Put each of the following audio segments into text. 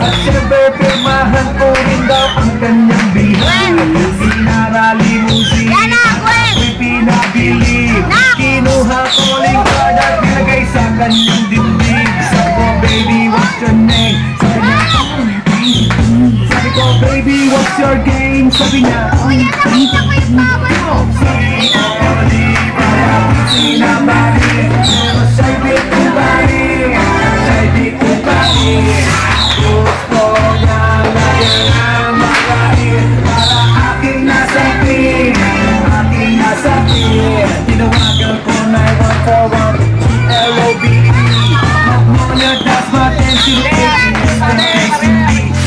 At syempre pirmahan ko rin daw ang kanyang bilhan. Sinarali mo siya, ako'y pinabili. Kinuha ko ring card at nilagay sa kanyang dibdib. Sabi ko, baby, what's your name? Sabi niya, sabi ko, baby, what's your game? Sabi niya, nakita ko yung power mo. sabi ko, Oliva, sinabali. Sa'y di ko bali, sa'y di ko bali. Gusto niya lagi ang magaling para aking nasabi, aking nasabi. Tinawagan ko na 141 L-O-B-E. Magnolia, that's my attention.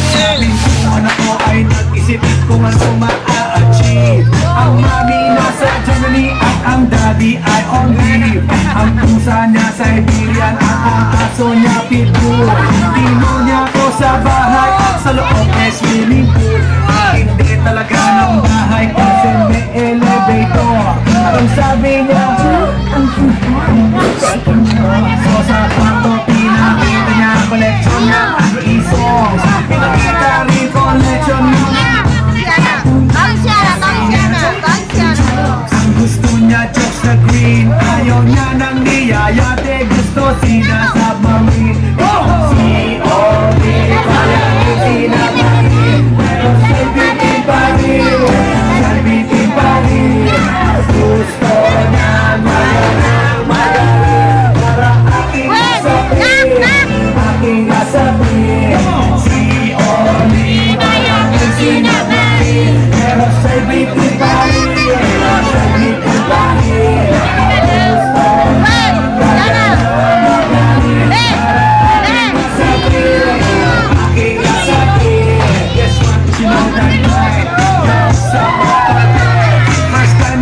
Sabi ko, anak ko ay nag-isip kung ano ma-a-achieve. Ang mami nasa Germany at ang daddy ay on leave. Ang pusa niya Siberian at ang aso niya pitbull. Tino niya ko sa bahay at sa loob ay swimming pool. Hindi talaga ng bahay kasi may elevator. At ang sabi niya, so sa kwarto pinakita niya ang collection ng Agri songs. Pinakita rin collection ng ang gusto niya jokes na green. Ayaw niya ng niyayate, gusto sinasa